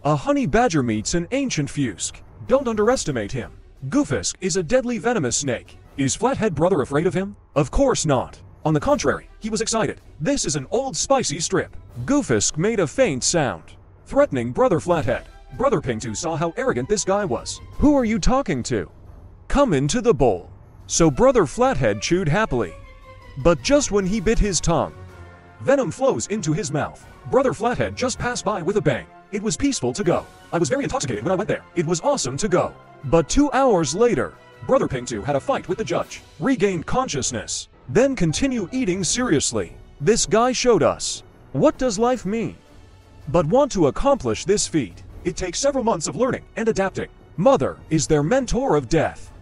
A honey badger meets an ancient Fusk. Don't underestimate him. Goofisk is a deadly venomous snake. Is Flathead Brother afraid of him? Of course not. On the contrary, he was excited. This is an old spicy strip. Goofisk made a faint sound, threatening Brother Flathead. Brother Pingtu saw how arrogant this guy was. Who are you talking to? Come into the bowl. So Brother Flathead chewed happily. But just when he bit his tongue, venom flows into his mouth. Brother Flathead just passed by with a bang. It was peaceful to go. I was very intoxicated when I went there. It was awesome to go. But 2 hours later, Brother Pingtu had a fight with the judge, regained consciousness, then continue eating seriously. This guy showed us, what does life mean? But want to accomplish this feat, it takes several months of learning and adapting. Mother is their mentor of death.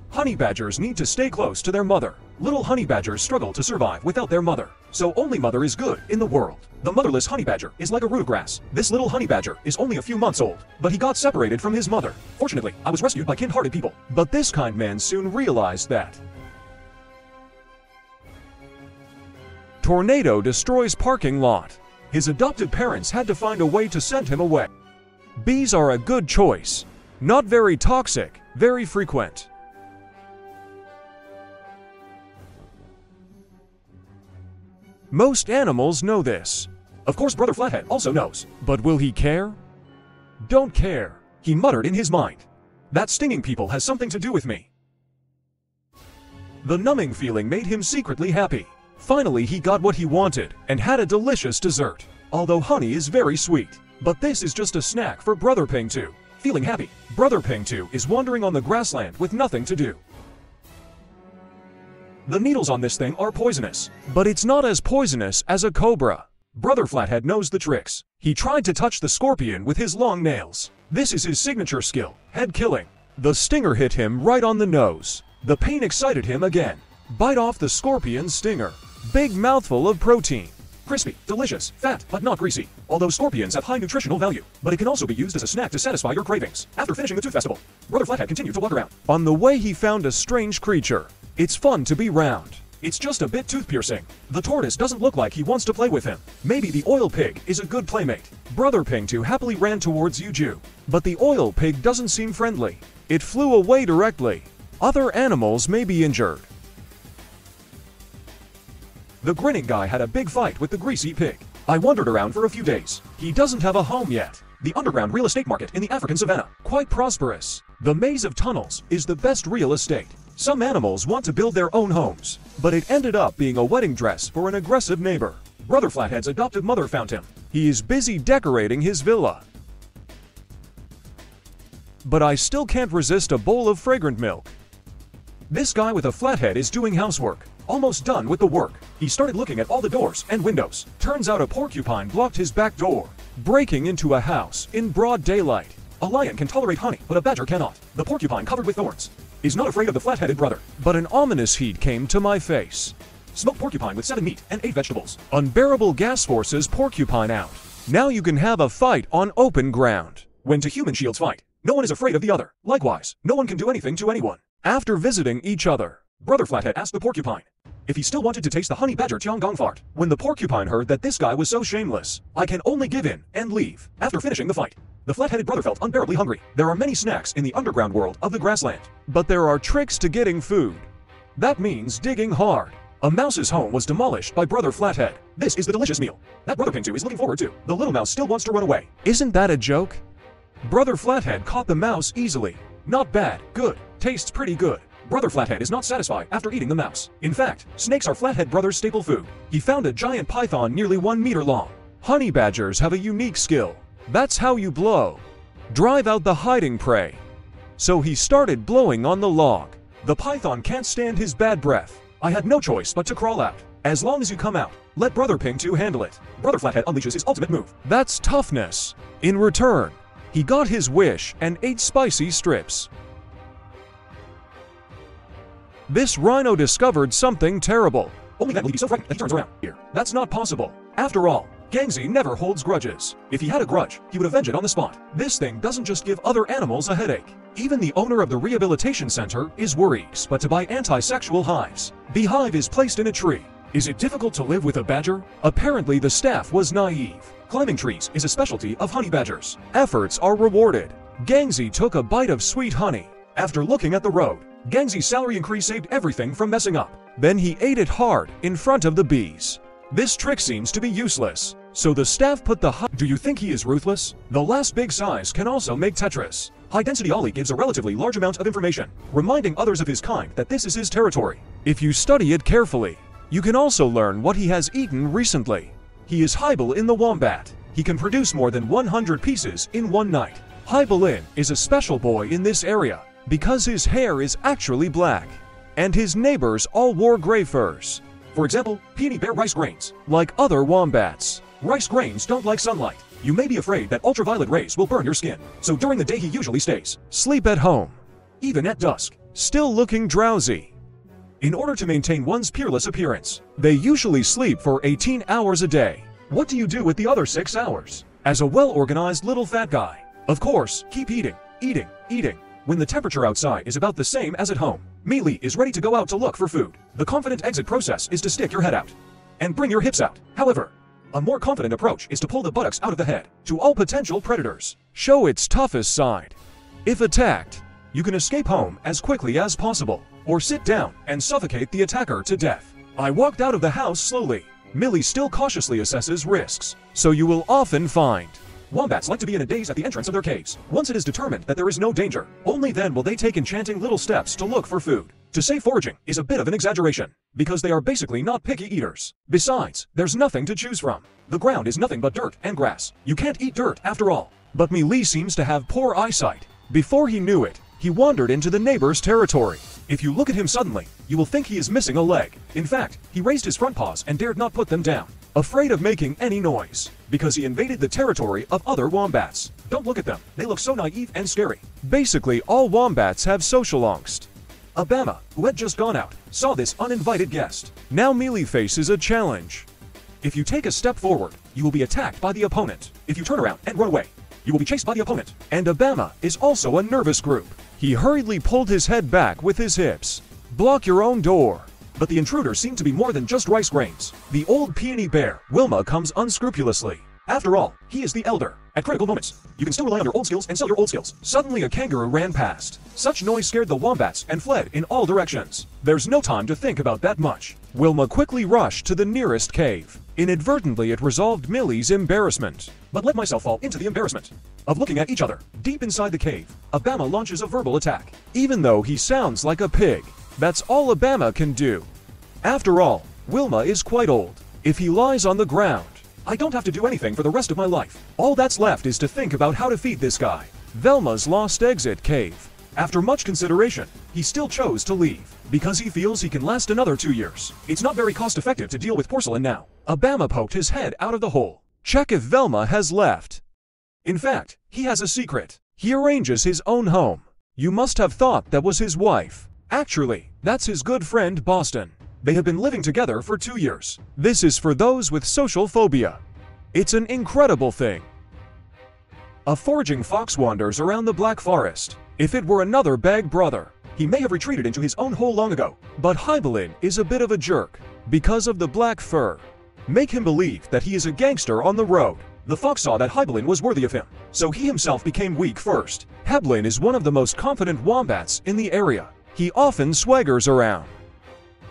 Honey badgers need to stay close to their mother. Little honey badgers struggle to survive without their mother. So only mother is good in the world. The motherless honey badger is like a root of grass. This little honey badger is only a few months old, but he got separated from his mother. Fortunately, I was rescued by kind-hearted people. But this kind man soon realized that tornado destroys parking lot. His adopted parents had to find a way to send him away. Bees are a good choice. Not very toxic, very frequent. Most animals know this. Of course, Brother Flathead also knows. But will he care? Don't care, he muttered in his mind. That stinging people has something to do with me. The numbing feeling made him secretly happy. Finally, he got what he wanted and had a delicious dessert. Although honey is very sweet. But this is just a snack for Brother Pingtu. Feeling happy, Brother Pingtu is wandering on the grassland with nothing to do. The needles on this thing are poisonous, but it's not as poisonous as a cobra. Brother Flathead knows the tricks. He tried to touch the scorpion with his long nails. This is his signature skill, head killing. The stinger hit him right on the nose. The pain excited him again. Bite off the scorpion's stinger. Big mouthful of protein. Crispy, delicious, fat, but not greasy. Although scorpions have high nutritional value, but it can also be used as a snack to satisfy your cravings. After finishing the tooth festival, Brother Flathead continued to walk around. On the way, he found a strange creature. It's fun to be round. It's just a bit tooth-piercing. The tortoise doesn't look like he wants to play with him. Maybe the oil pig is a good playmate. Brother Pingtu happily ran towards Yuju. But the oil pig doesn't seem friendly. It flew away directly. Other animals may be injured. The grinning guy had a big fight with the greasy pig. I wandered around for a few days. He doesn't have a home yet. The underground real estate market in the African savannah, quite prosperous. The maze of tunnels is the best real estate. Some animals want to build their own homes, but it ended up being a wedding dress for an aggressive neighbor. Brother Flathead's adoptive mother found him. He is busy decorating his villa. But I still can't resist a bowl of fragrant milk. This guy with a flathead is doing housework. Almost done with the work. He started looking at all the doors and windows. Turns out a porcupine blocked his back door, breaking into a house in broad daylight. A lion can tolerate honey, but a badger cannot. The porcupine covered with thorns is not afraid of the flat-headed brother. But an ominous heat came to my face. Smoked porcupine with 7 meat and 8 vegetables. Unbearable gas forces porcupine out. Now you can have a fight on open ground. When two human shields fight, no one is afraid of the other. Likewise, no one can do anything to anyone. After visiting each other, Brother Flathead asked the porcupine if he still wanted to taste the honey badger Tiangong fart. When the porcupine heard that this guy was so shameless, I can only give in and leave. After finishing the fight, the flat-headed brother felt unbearably hungry. There are many snacks in the underground world of the grassland. But there are tricks to getting food. That means digging hard. A mouse's home was demolished by Brother Flathead. This is the delicious meal that Brother Pingtu is looking forward to. The little mouse still wants to run away. Isn't that a joke? Brother Flathead caught the mouse easily. Not bad, good, tastes pretty good. Brother Flathead is not satisfied after eating the mouse. In fact, snakes are Flathead Brother's staple food. He found a giant python nearly 1 meter long. Honey badgers have a unique skill. That's how you blow. Drive out the hiding prey. So he started blowing on the log. The python can't stand his bad breath. I had no choice but to crawl out. As long as you come out, let Brother Pingtu handle it. Brother Flathead unleashes his ultimate move. That's toughness. In return, he got his wish and ate spicy strips. This rhino discovered something terrible. Only then will he be so frightened that he turns around. Here, that's not possible. After all, Gangxi never holds grudges. If he had a grudge, he would avenge it on the spot. This thing doesn't just give other animals a headache. Even the owner of the rehabilitation center is worried, but to buy anti-sexual hives. Beehive is placed in a tree. Is it difficult to live with a badger? Apparently the staff was naive. Climbing trees is a specialty of honey badgers. Efforts are rewarded. Gangzy took a bite of sweet honey. After looking at the road, Gangzy's salary increase saved everything from messing up. Then he ate it hard in front of the bees. This trick seems to be useless, so the staff put the Do you think he is ruthless? The last big size can also make Tetris. High-density Ollie gives a relatively large amount of information, reminding others of his kind that this is his territory. If you study it carefully, you can also learn what he has eaten recently. He is Hybelin the Wombat. He can produce more than 100 pieces in one night. Hybelin is a special boy in this area because his hair is actually black, and his neighbors all wore gray furs. For example, peony bear rice grains. Like other wombats, rice grains don't like sunlight. You may be afraid that ultraviolet rays will burn your skin, so during the day he usually stays sleep at home, even at dusk, still looking drowsy. In order to maintain one's peerless appearance, they usually sleep for 18 hours a day. What do you do with the other 6 hours? As a well-organized little fat guy, of course, keep eating, eating, eating. When the temperature outside is about the same as at home, Mealy is ready to go out to look for food. The confident exit process is to stick your head out and bring your hips out. However, a more confident approach is to pull the buttocks out of the head. To all potential predators, show its toughest side. If attacked, you can escape home as quickly as possible, or sit down and suffocate the attacker to death. I walked out of the house slowly. Millie still cautiously assesses risks, so you will often find wombats like to be in a daze at the entrance of their caves. Once it is determined that there is no danger, only then will they take enchanting little steps to look for food. To say foraging is a bit of an exaggeration, because they are basically not picky eaters. Besides, there's nothing to choose from. The ground is nothing but dirt and grass. You can't eat dirt after all. But Mealy seems to have poor eyesight. Before he knew it, he wandered into the neighbor's territory. If you look at him suddenly, you will think he is missing a leg. In fact, he raised his front paws and dared not put them down, afraid of making any noise, because he invaded the territory of other wombats. Don't look at them, they look so naive and scary. Basically, all wombats have social angst. Obama, who had just gone out, saw this uninvited guest. Now Mealy faces a challenge. If you take a step forward, you will be attacked by the opponent. If you turn around and run away, you will be chased by the opponent. And Obama is also a nervous group. He hurriedly pulled his head back with his hips. Block your own door. But the intruder seemed to be more than just rice grains. The old peony bear, Wilma, comes unscrupulously. After all, he is the elder. At critical moments, you can still rely on your old skills and sell your old skills. Suddenly a kangaroo ran past. Such noise scared the wombats and fled in all directions. There's no time to think about that much. Wilma quickly rushed to the nearest cave. Inadvertently, it resolved Millie's embarrassment. But let myself fall into the embarrassment of looking at each other. Deep inside the cave, Obama launches a verbal attack. Even though he sounds like a pig, that's all Obama can do. After all, Wilma is quite old. If he lies on the ground, I don't have to do anything for the rest of my life. All that's left is to think about how to feed this guy. Velma's lost exit cave. After much consideration, he still chose to leave, because he feels he can last another 2 years. It's not very cost-effective to deal with porcelain now. Obama poked his head out of the hole. Check if Velma has left. In fact, he has a secret. He arranges his own home. You must have thought that was his wife. Actually, that's his good friend Boston. They have been living together for 2 years. This is for those with social phobia. It's an incredible thing. A foraging fox wanders around the Black Forest. If it were another bag brother, he may have retreated into his own hole long ago. But Hybelin is a bit of a jerk because of the black fur. Make him believe that he is a gangster on the road. The fox saw that Hybelin was worthy of him, so he himself became weak first. Hybelin is one of the most confident wombats in the area. He often swaggers around.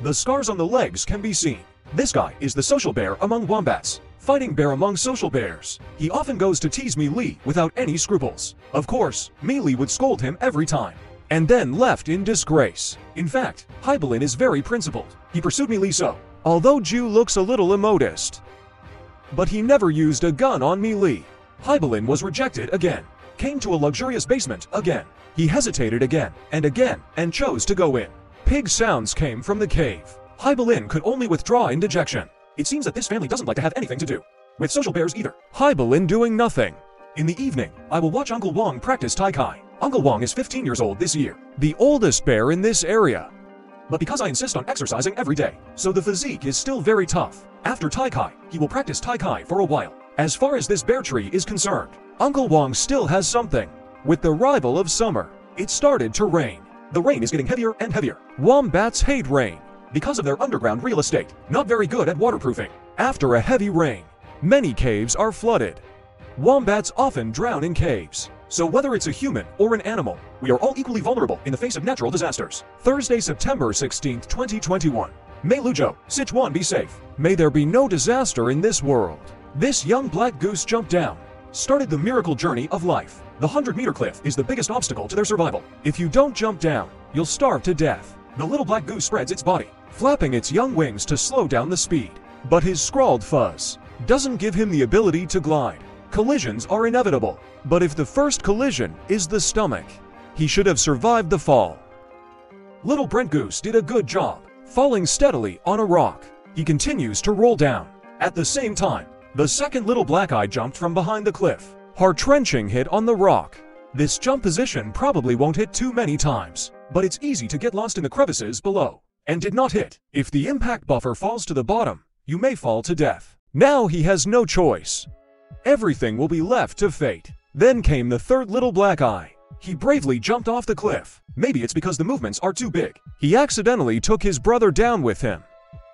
The scars on the legs can be seen. This guy is the social bear among wombats, fighting bear among social bears. He often goes to tease Mealy without any scruples. Of course, Mealy would scold him every time, and then left in disgrace. In fact, Hybelin is very principled. He pursued Mealy so, although Jew looks a little immodest. But he never used a gun on Mealy. Hybelin was rejected again, came to a luxurious basement again. He hesitated again, and chose to go in. Pig sounds came from the cave. Hybelin could only withdraw in dejection. It seems that this family doesn't like to have anything to do with social bears either. Hybelin doing nothing. In the evening, I will watch Uncle Wong practice Tai Chi. Uncle Wong is 15 years old this year, the oldest bear in this area. But because I insist on exercising every day, so the physique is still very tough. After Tai Chi, he will practice Tai Chi for a while. As far as this bear tree is concerned, Uncle Wong still has something. With the arrival of summer, it started to rain. The rain is getting heavier and heavier. Wombats hate rain because of their underground real estate, not very good at waterproofing. After a heavy rain, Many caves are flooded. Wombats often drown in caves. So whether it's a human or an animal, we are all equally vulnerable in the face of natural disasters. Thursday, September 16, 2021. May Lujo, Sichuan be safe. May there be no disaster in this world. This young black goose jumped down, started the miracle journey of life. The 100-meter cliff is the biggest obstacle to their survival. If you don't jump down, you'll starve to death. The little black goose spreads its body, flapping its young wings to slow down the speed. But his scrawled fuzz doesn't give him the ability to glide. Collisions are inevitable, but if the first collision is the stomach, he should have survived the fall. Little Brent Goose did a good job, falling steadily on a rock. He continues to roll down. At the same time, the second little black eye jumped from behind the cliff. Heart-wrenching hit on the rock. This jump position probably won't hit too many times, but it's easy to get lost in the crevices below. And did not hit. If the impact buffer falls to the bottom, you may fall to death. Now he has no choice. Everything will be left to fate. Then came the third little black eye. He bravely jumped off the cliff. Maybe it's because the movements are too big. He accidentally took his brother down with him.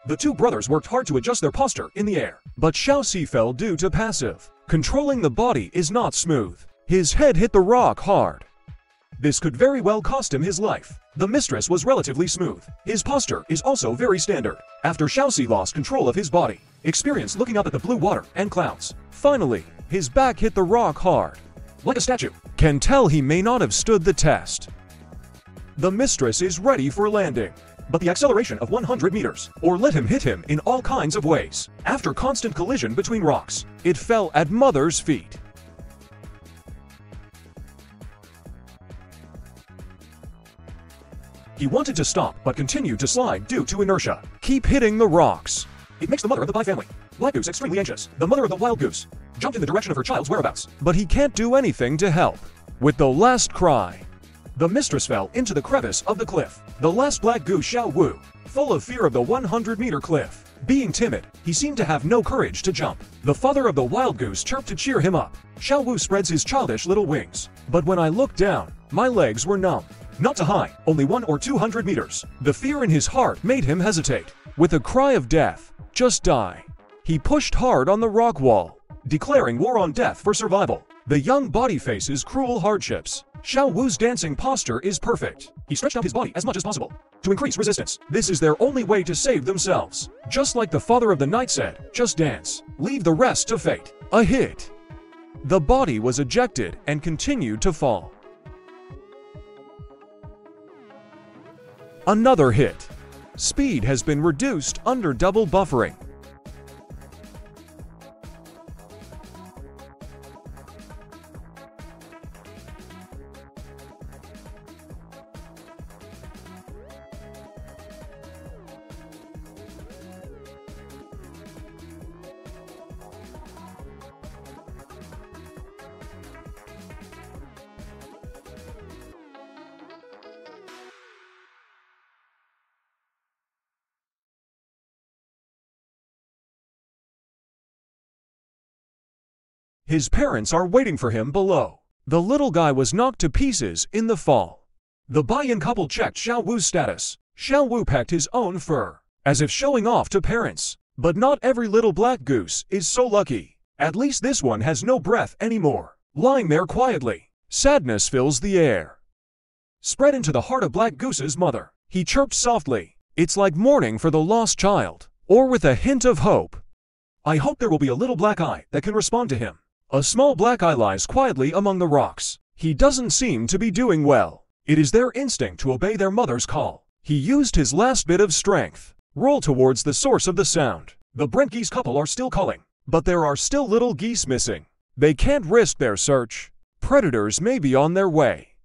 The two brothers worked hard to adjust their posture in the air, but Xiaoxi fell due to passive. Controlling the body is not smooth. His head hit the rock hard. This could very well cost him his life. The mistress was relatively smooth. His posture is also very standard. After Xiaoxi lost control of his body, experienced looking up at the blue water and clouds. Finally, his back hit the rock hard. Like a statue. Can tell he may not have stood the test. The mistress is ready for landing, but the acceleration of 100 meters, or let him hit him in all kinds of ways. After constant collision between rocks, it fell at mother's feet. He wanted to stop, but continued to slide due to inertia. Keep hitting the rocks. It makes the mother of the pie family, Black Goose, extremely anxious. The mother of the wild goose jumped in the direction of her child's whereabouts, but he can't do anything to help. With the last cry, the mistress fell into the crevice of the cliff. The last black goose, Xiao Wu, full of fear of the 100-meter cliff. Being timid, he seemed to have no courage to jump. The father of the wild goose chirped to cheer him up. Xiao Wu spreads his childish little wings. But when I looked down, my legs were numb. Not too high, only 100 or 200 meters. The fear in his heart made him hesitate. With a cry of death, just die, he pushed hard on the rock wall, declaring war on death for survival. The young body faces cruel hardships. Xiao Wu's dancing posture is perfect. He stretched out his body as much as possible to increase resistance. This is their only way to save themselves. Just like the father of the night said, just dance, leave the rest to fate. A hit. The body was ejected and continued to fall. Another hit. Speed has been reduced under double buffering. His parents are waiting for him below. The little guy was knocked to pieces in the fall. The Baiyan couple checked Xiao Wu's status. Xiao Wu pecked his own fur, as if showing off to parents. But not every little black goose is so lucky. At least this one has no breath anymore. Lying there quietly, sadness fills the air. Spread into the heart of Black Goose's mother. He chirped softly. It's like mourning for the lost child, or with a hint of hope. I hope there will be a little black eye that can respond to him. A small black eye lies quietly among the rocks. He doesn't seem to be doing well. It is their instinct to obey their mother's call. He used his last bit of strength. Roll towards the source of the sound. The Brent geese couple are still calling, but there are still little geese missing. They can't risk their search. Predators may be on their way.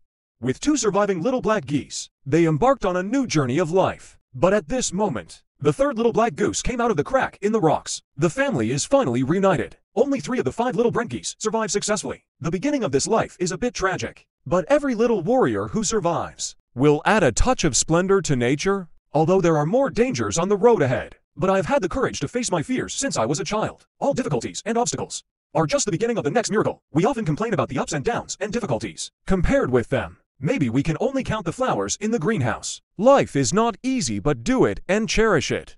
With two surviving little black geese, they embarked on a new journey of life. But at this moment, the third little black goose came out of the crack in the rocks. The family is finally reunited. Only 3 of the 5 little Brent geese survive successfully. The beginning of this life is a bit tragic, but every little warrior who survives will add a touch of splendor to nature, although there are more dangers on the road ahead. But I have had the courage to face my fears since I was a child. All difficulties and obstacles are just the beginning of the next miracle. We often complain about the ups and downs and difficulties. Compared with them, maybe we can only count the flowers in the greenhouse. Life is not easy, but do it and cherish it.